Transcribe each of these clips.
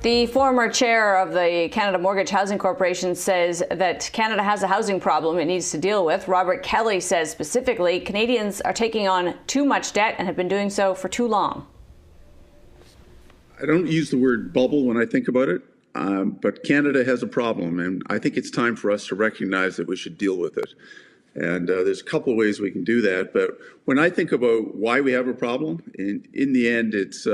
The former chair of the Canada Mortgage Housing Corporation says that Canada has a housing problem it needs to deal with. Robert Kelly says specifically Canadians are taking on too much debt and have been doing so for too long. I don't use the word bubble when I think about it, but Canada has a problem, and I think it's time for us to recognize that we should deal with it. And there's a couple of ways we can do that. But when I think about why we have a problem, in the end, it's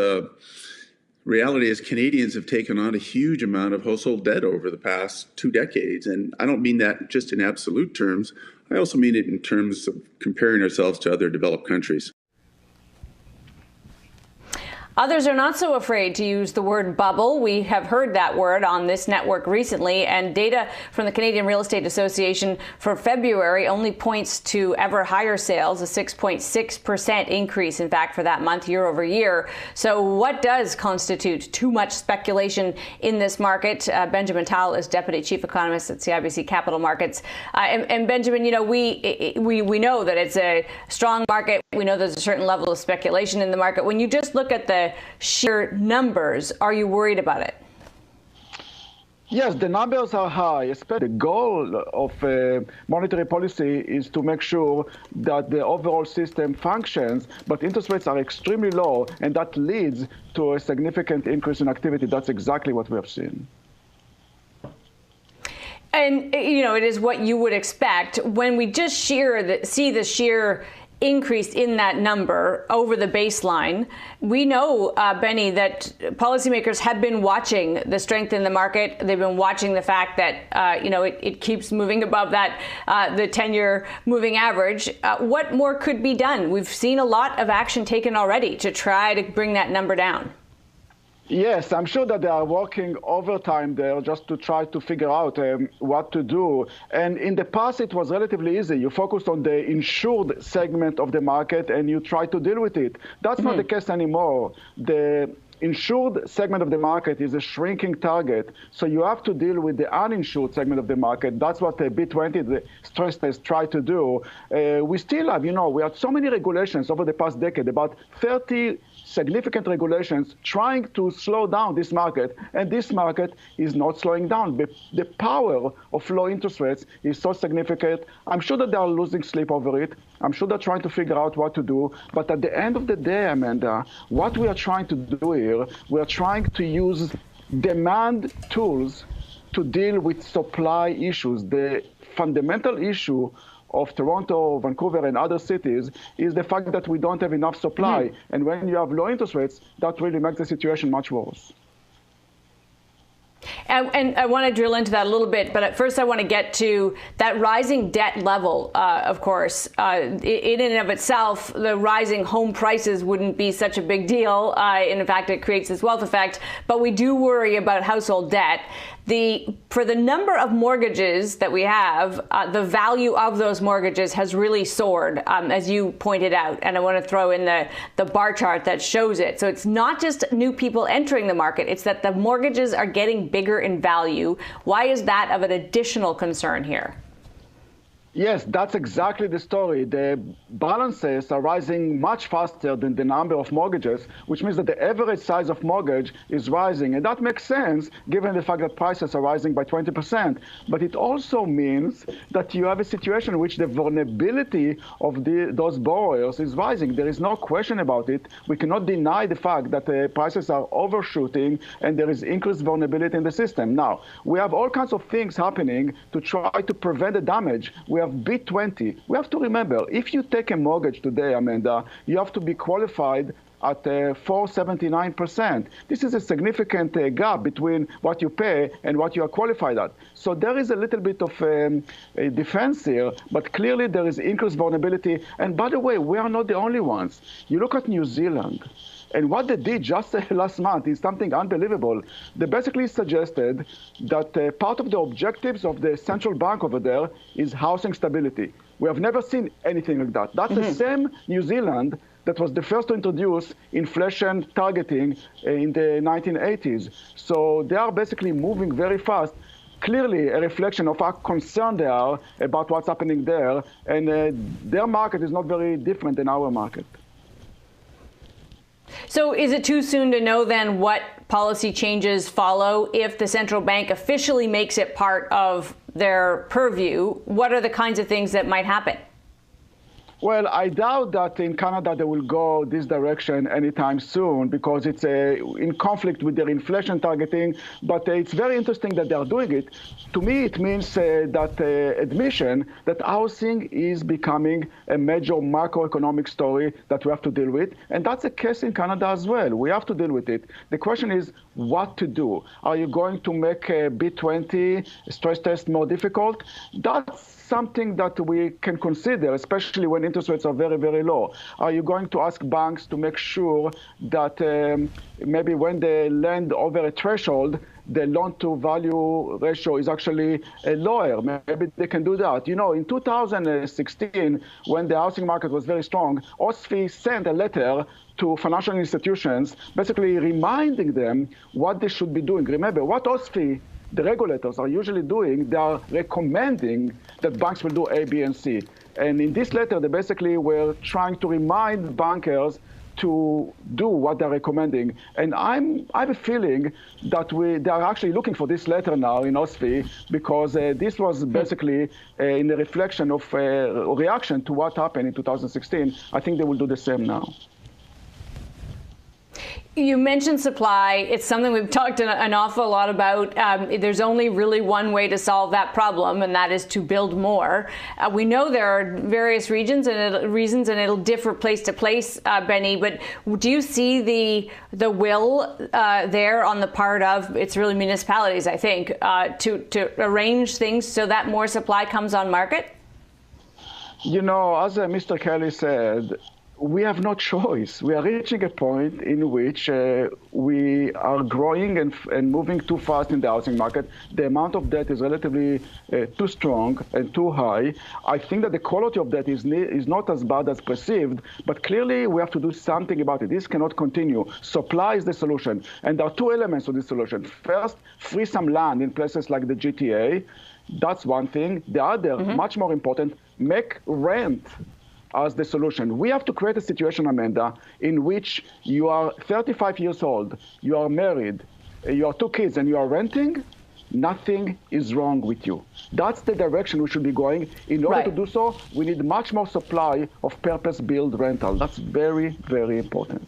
reality is Canadians have taken on a huge amount of household debt over the past 2 decades. And I don't mean that just in absolute terms. I also mean it in terms of comparing ourselves to other developed countries. Others are not so afraid to use the word bubble. We have heard that word on this network recently, and data from the Canadian Real Estate Association for February only points to ever higher sales, a 6.6% increase, in fact, for that month year over year. So what does constitute too much speculation in this market? Benjamin Tal is Deputy Chief Economist at CIBC Capital Markets. And Benjamin, you know, we know that it's a strong market. We know there's a certain level of speculation in the market. When you just look at the sheer numbers, are you worried about it? Yes, the numbers are high. The goal of monetary policy is to make sure that the overall system functions, but interest rates are extremely low, and that leads to a significant increase in activity. That's exactly what we have seen. And, you know, it is what you would expect when we just see the sheer increase in that number over the baseline. We know, Benny, that policymakers have been watching the strength in the market. They've been watching the fact that, you know, it keeps moving above that, the 10-year moving average. What more could be done? We've seen a lot of action taken already to try to bring that number down. Yes, I'm sure that they are working overtime there just to try to figure out what to do. And in the past, it was relatively easy. You focused on the insured segment of the market and you try to deal with it. That's not the case anymore. The insured segment of the market is a shrinking target. So you have to deal with the uninsured segment of the market. That's what the B20, the stress test, try to do. We still have, you know, we had so many regulations over the past decade, about 30 significant regulations trying to slow down this market, and this market is not slowing down. The power of low interest rates is so significant. I'm sure that they are losing sleep over it. I'm sure they're trying to figure out what to do. But at the end of the day, Amanda, what we are trying to do here, we are trying to use demand tools to deal with supply issues. The fundamental issue of Toronto, Vancouver, and other cities is the fact that we don't have enough supply. And when you have low interest rates, that really makes the situation much worse. And I want to drill into that a little bit, but at first I want to get to that rising debt level, of course. In and of itself, the rising home prices wouldn't be such a big deal. In fact, it creates this wealth effect. But we do worry about household debt. For the number of mortgages that we have, the value of those mortgages has really soared, as you pointed out. And I want to throw in the bar chart that shows it. So it's not just new people entering the market. It's that the mortgages are getting bigger in value. Why is that of an additional concern here? Yes, that's exactly the story. The balances are rising much faster than the number of mortgages, which means that the average size of mortgage is rising. And that makes sense, given the fact that prices are rising by 20%. But it also means that you have a situation in which the vulnerability of those borrowers is rising. There is no question about it. We cannot deny the fact that the prices are overshooting and there is increased vulnerability in the system. Now, we have all kinds of things happening to try to prevent the damage. We have B20. We have to remember, if you take a mortgage today, Amanda, you have to be qualified at 4.79%. This is a significant gap between what you pay and what you are qualified at. So there is a little bit of a defense here, but clearly there is increased vulnerability. And by the way, we are not the only ones. You look at New Zealand, and what they did just last month is something unbelievable. They basically suggested that part of the objectives of the central bank over there is housing stability. We have never seen anything like that. That's the same New Zealand that was the first to introduce inflation targeting in the 1980s. So they are basically moving very fast. Clearly a reflection of how concerned they are about what's happening there. And their market is not very different than our market. So is it too soon to know then what policy changes follow if the central bank officially makes it part of their purview? What are the kinds of things that might happen? Well, I doubt that in Canada they will go this direction anytime soon because it's in conflict with their inflation targeting. But it's very interesting that they are doing it. To me, it means that admission that housing is becoming a major macroeconomic story that we have to deal with. And that's a case in Canada as well. We have to deal with it. The question is what to do. Are you going to make a B20 stress test more difficult? That's something that we can consider, especially when interest rates are very, very low. Are you going to ask banks to make sure that maybe when they lend over a threshold, the loan-to-value ratio is actually lower? Maybe they can do that. You know, in 2016, when the housing market was very strong, OSFI sent a letter to financial institutions, basically reminding them what they should be doing. Remember, what OSFI, the regulators, are usually doing, they are recommending that banks will do A, B, and C. And in this letter, they basically were trying to remind bankers to do what they're recommending. And I have a feeling that they are actually looking for this letter now in OSFI because this was basically in a reflection of a reaction to what happened in 2016. I think they will do the same now. You mentioned supply. It's something we've talked an awful lot about. There's only really one way to solve that problem, and that is to build more. We know there are various reasons, and it'll differ place to place, Benny. But do you see the will there on the part of, it's really municipalities, I think, to arrange things so that more supply comes on market? You know, as Mr. Kelly said, we have no choice. We are reaching a point in which we are growing and moving too fast in the housing market. The amount of debt is relatively too strong and too high. I think that the quality of debt is not as bad as perceived, but clearly we have to do something about it. This cannot continue. Supply is the solution. And there are two elements to this solution. First, free some land in places like the GTA. That's one thing. The other, much more important, make rent as the solution. We have to create a situation, Amanda, in which you are 35 years old, you are married, you have 2 kids, and you are renting. Nothing is wrong with you. That's the direction we should be going. In order to do so, we need much more supply of purpose-built rental. That's very, very important.